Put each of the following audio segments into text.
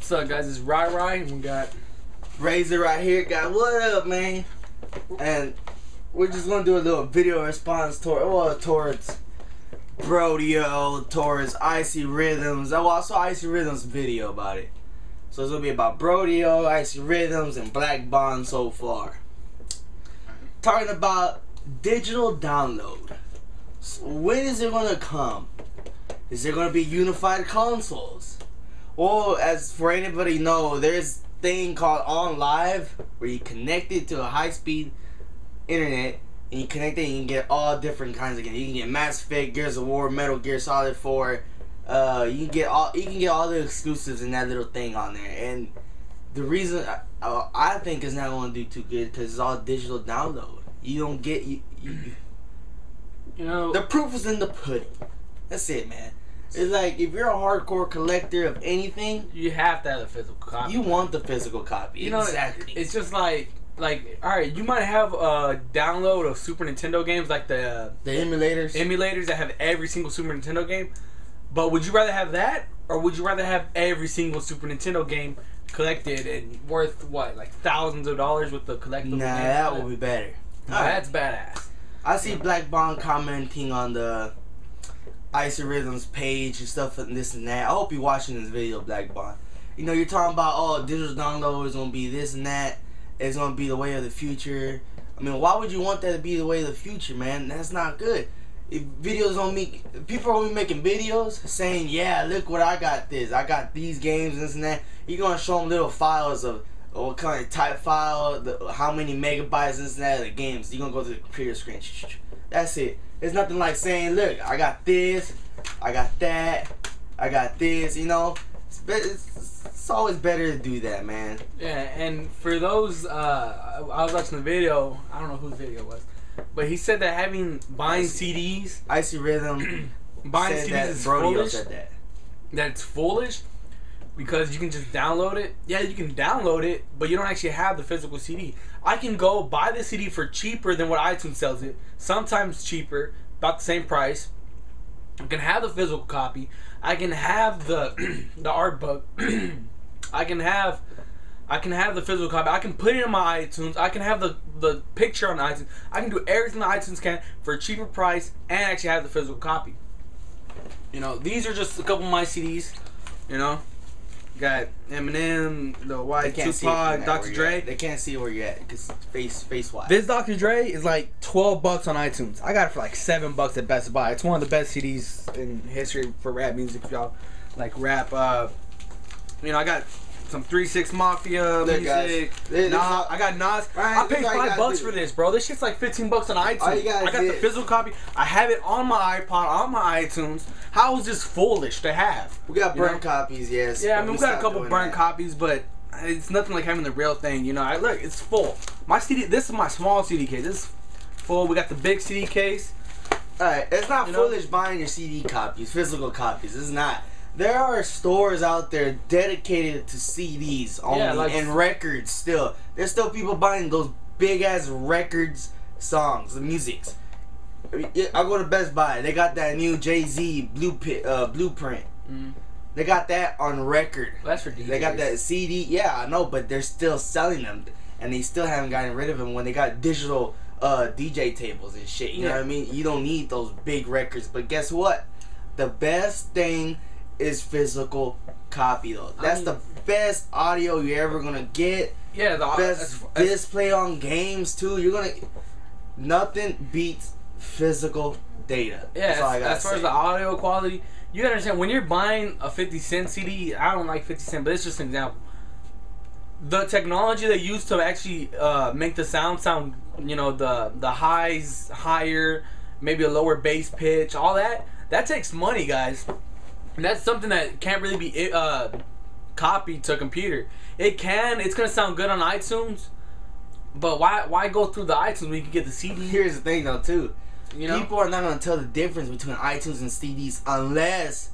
What's up, guys? It's Rai, and we got Razor right here. Got what up, man? And we're just gonna do a little video response towards Brodeo, towards Icy Rhythms. Oh, also Icy Rhythms video about it. So it's gonna be about Brodeo, Icy Rhythms, and Black Bond so far. Talking about digital download. So when is it gonna come? Is there gonna be unified consoles? Well, as for anybody know, there's a thing called OnLive where you connect it to a high-speed internet and you connect it and you can get all different kinds of games. You can get Mass Effect, Gears of War, Metal Gear Solid 4. You can get all the exclusives in that little thing on there. And the reason I think it's not going to do too good because it's all digital download. You don't get you know, the proof is in the pudding. That's it, man. It's like if you're a hardcore collector of anything, you have to have a physical copy. You want the physical copy. You know, exactly. It's just like alright, you might have a download of Super Nintendo games like the emulators that have every single Super Nintendo game. But would you rather have that, or would you rather have every single Super Nintendo game collected and worth what, like thousands of dollars with the collectible? Nah, that would be better. That's badass. I see Black Bond commenting on the Icy Rhythms page and stuff and this and that. I hope you're watching this video, Black Bond. You know, you're talking about, oh, digital download is going to be this and that. It's going to be the way of the future. I mean, why would you want that to be the way of the future, man? That's not good. If videos don't make, people are going to be making videos saying, yeah, look what I got I got these games and this and that. You're going to show them little files of what kind of type file, how many megabytes and this and that of the games. You're going to go to the computer screen. That's it. It's nothing like saying, look, I got this, I got that, I got this, you know. It's always better to do that, man. Yeah, and for those, I was watching the video, I don't know whose video it was, but he said that buying CDs, Icy Rhythm, buying CDs is foolish. Said that. That it's foolish because you can just download it. Yeah, you can download it, but you don't actually have the physical CD. I can go buy the CD for cheaper than what iTunes sells it, sometimes cheaper, about the same price. I can have the physical copy. I can have the art book. I can have the physical copy. I can put it in my iTunes. I can have the picture on iTunes. I can do everything that iTunes can for a cheaper price and actually have the physical copy. You know, these are just a couple of my CDs. You know, got Eminem, the White, Tupac, Dr. Dre. They can't see where you're at because face wise. This Dr. Dre is like $12 on iTunes. I got it for like $7 at Best Buy. It's one of the best CDs in history for rap music. If y'all like rap, you know, I got some 3 6 Mafia music. Nah, I got Nas. I paid $5 for this, bro. This shit's like $15 on iTunes. I got the physical copy. I have it on my iPod, on my iTunes. How is this foolish to have? We got burnt copies, yes. Yeah, I mean, we got a couple burnt copies, but it's nothing like having the real thing. You know, look, it's full. My CD, this is my small CD case. This is full. We got the big CD case. Alright, it's not foolish buying your CD copies, physical copies. It's not. There are stores out there dedicated to CDs only and records still. There's still people buying those big ass records, songs, the musics. I go to Best Buy. They got that new Jay-Z Blueprint. They got that on record. Well, that's for DJs. They got that CD. Yeah, I know, but they're still selling them, and they still haven't gotten rid of them. When they got digital DJ tables and shit, you know what I mean? You don't need those big records. But guess what? The best thing is physical copy though. That's the best audio you're ever gonna get. Yeah, the best display on games too. You're gonna nothing beats physical data. Yeah, as far as the audio quality, you gotta understand when you're buying a 50-cent CD. I don't like 50 cent, but it's just an example. The technology they use to actually make the sound, you know, the highs higher, maybe a lower bass pitch, all that takes money, guys. And that's something that can't really be copied to a computer. It can. It's gonna sound good on iTunes, but why go through the iTunes when you can get the CD? Here's the thing, though, too. You know, people are not gonna tell the difference between iTunes and CDs unless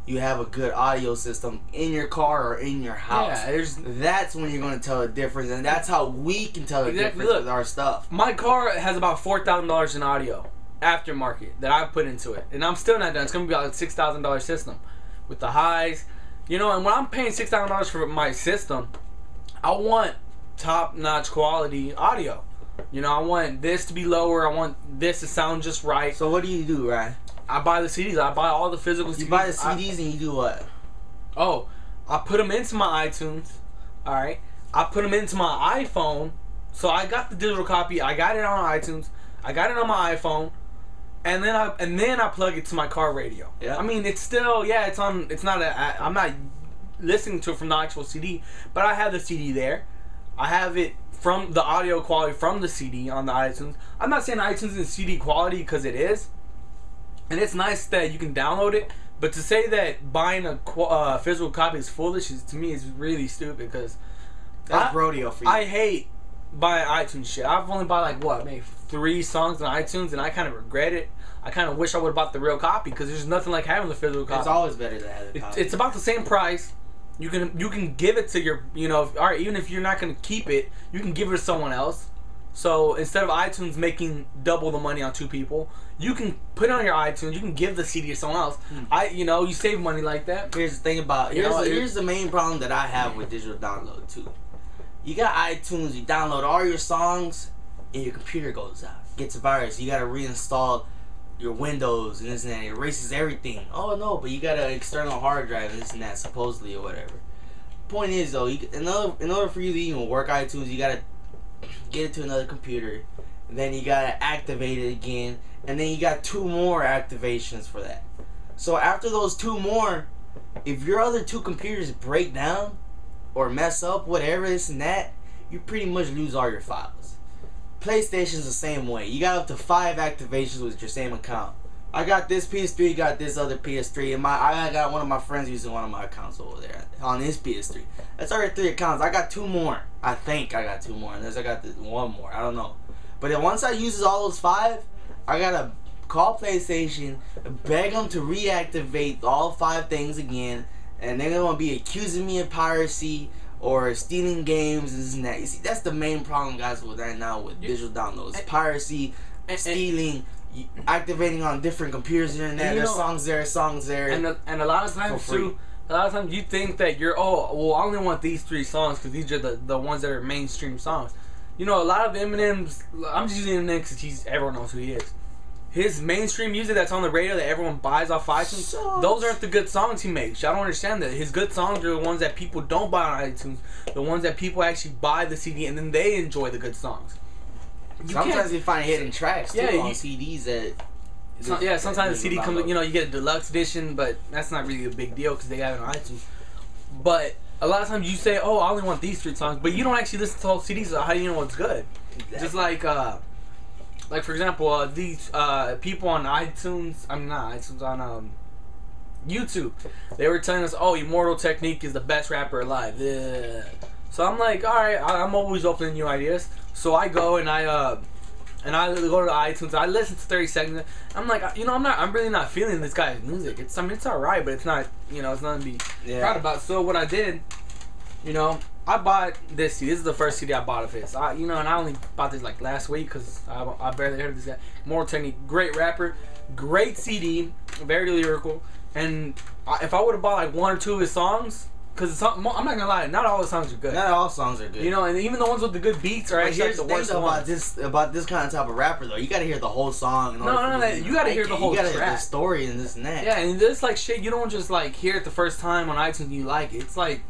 you have a good audio system in your car or in your house. Yeah, that's when you're gonna tell the difference, and that's how we can tell the difference with our stuff. My car has about $4,000 in audio. Aftermarket that I put into it, and I'm still not done. It's gonna be about a $6,000 system with the highs, You know, and when I'm paying $6,000 for my system, I want top-notch quality audio. You know, I want this to be lower. I want this to sound just right. So what do you do, right? I buy the CDs. I buy all the physical CDs. You buy the CDs and you do what? Oh, I put them into my iTunes. All right. I put them into my iPhone. So I got the digital copy. I got it on iTunes. I got it on my iPhone. And then I plug it to my car radio. Yeah. I mean, it's still, yeah, it's on. It's not I'm not listening to it from the actual CD, but I have the CD there. I have it from the audio quality from the CD on the iTunes. I'm not saying iTunes is CD quality, because it is, and it's nice that you can download it. But to say that buying a physical copy is foolish, to me, is really stupid. Because that's rodeo for you. I hate buying iTunes shit. I've only bought like what, maybe 3 songs on iTunes, and I kind of regret it. I kind of wish I would have bought the real copy, because there's nothing like having the physical copy. It's always better to have the copy. It's about the same price. You can give it to your, you know, all right, even if you're not gonna keep it, you can give it to someone else. So instead of iTunes making double the money on 2 people, you can put it on your iTunes. You can give the CD to someone else. You know, you save money like that. Here's the thing about here's the main problem that I have with digital download too. You got iTunes, you download all your songs, and your computer goes out, gets a virus. You gotta reinstall your Windows and this and that. It erases everything. Oh no, but you got an external hard drive and this and that, supposedly, or whatever. Point is though, in order for you to even work iTunes, you gotta get it to another computer, and then you gotta activate it again, and then you got 2 more activations for that. So after those 2 more, if your other 2 computers break down or mess up, whatever this and that, you pretty much lose all your files. PlayStation's the same way. You got up to 5 activations with your same account. I got this PS3, got this other PS3, and I got one of my friends using one of my accounts over there on his PS3. That's already 3 accounts. I got 2 more. I think I got 2 more, unless I got 1 more. I don't know. But then once I uses all those 5, I gotta call PlayStation, beg them to reactivate all 5 things again, and they're gonna be accusing me of piracy or stealing games and this and that. You see, that's the main problem, guys, with right now with digital downloads: piracy, stealing, activating on different computers here and there. There's songs there, and a lot of times too. A lot of times you think that you're, oh, well, I only want these 3 songs because these are the ones that are mainstream songs. You know, a lot of Eminem's, I'm just using Eminem because everyone knows who he is. His mainstream music that's on the radio that everyone buys off iTunes, those aren't the good songs he makes. I don't understand that. His good songs are the ones that people don't buy on iTunes, the ones that people actually buy the CD and then they enjoy the good songs. Sometimes you find hidden tracks too on CDs that. Sometimes the CD comes, you know, you get a deluxe edition, but that's not really a big deal because they have it on iTunes. But a lot of times you say, oh, I only want these 3 songs, but you don't actually listen to whole CDs, so how do you know what's good? Exactly. Just like for example, these people on iTunes, on YouTube, they were telling us, oh, Immortal Technique is the best rapper alive. Ugh. So I'm like, all right, I'm always open to new ideas. So I go and I go to iTunes. I listen to 30 seconds. I'm like, you know, I'm really not feeling this guy's music. It's alright, but it's not, you know, it's nothing to be proud about. So what I did, you know, I bought this CD. This is the first CD I bought of his. And I only bought this like last week because I barely heard of this guy. Immortal Technique, great rapper, great CD, very lyrical. And if I would have bought like 1 or 2 of his songs, because I'm not gonna lie, not all the songs are good. Not all songs are good. You know, and even the ones with the good beats are actually like the worst ones. About this kind of type of rapper though, you gotta hear the whole song. No, you gotta hear the whole track. You gotta hear the story and this and that. Yeah, and it's like shit. You don't just like hear it the first time on iTunes and you like it. It's like,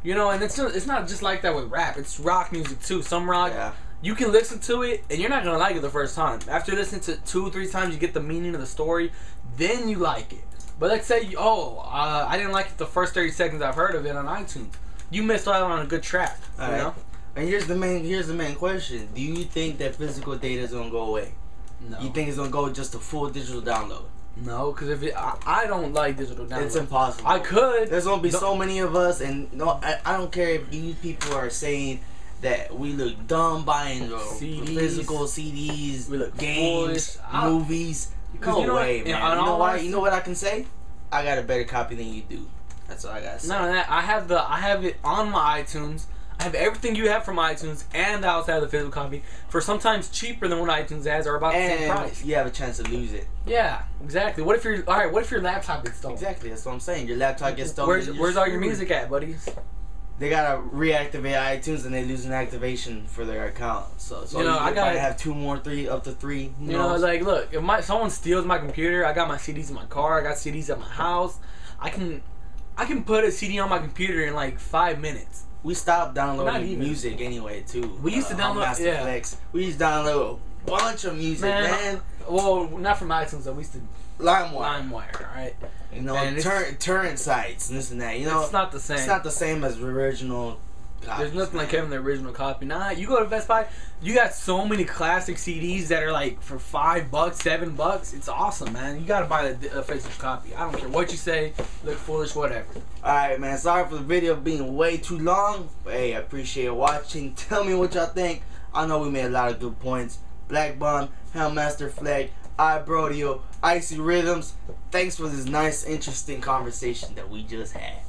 you know, and it's not just like that with rap. It's rock music too. Some rock, you can listen to it and you're not gonna like it the first time. After listening to 2 or 3 times, you get the meaning of the story, then you like it. But let's say, I didn't like it the first 30 seconds I've heard of it on iTunes. You missed out on a good track. You know? And here's the main question: do you think that physical data is gonna go away? No. You think it's gonna go just to full digital download? No, because I don't like digital download. It's impossible. I could. There's gonna be so many of us, and I don't care if these people are saying that we look dumb buying physical CDs, we look games, movies. No way, man. You know what I can say? I got a better copy than you do. That's all I gotta say. I have it on my iTunes. I have everything you have from iTunes, and I also have the physical copy for sometimes cheaper than what iTunes has, or about the same price. You have a chance to lose it. Yeah, exactly. What if your laptop gets stolen? Exactly, that's what I'm saying. Your laptop gets stolen. Where's all your music at, buddies? They gotta reactivate iTunes and they lose an activation for their account. So I gotta have 2 more, 3 up to 3. You know, like look, if someone steals my computer, I got my CDs in my car, I got CDs at my house. I can put a CD on my computer in like 5 minutes. We stopped downloading music anyway too. We used to download Masterflex. We used to download a bunch of music, man. Well, not from iTunes though. We used to LimeWire, right? You know, torrent sites and this and that. You know, it's not the same. It's not the same as the original. There's nothing like having the original copy. Nah, you go to Best Buy, you got so many classic CDs that are like for $5, $7. It's awesome, man. You gotta buy the physical copy. I don't care what you say, look foolish, whatever. Alright, man. Sorry for the video being way too long, but hey, I appreciate watching. Tell me what y'all think. I know we made a lot of good points. Black Bond, Hellmaster Flag, iBrodio, Icy Rhythms. Thanks for this nice, interesting conversation that we just had.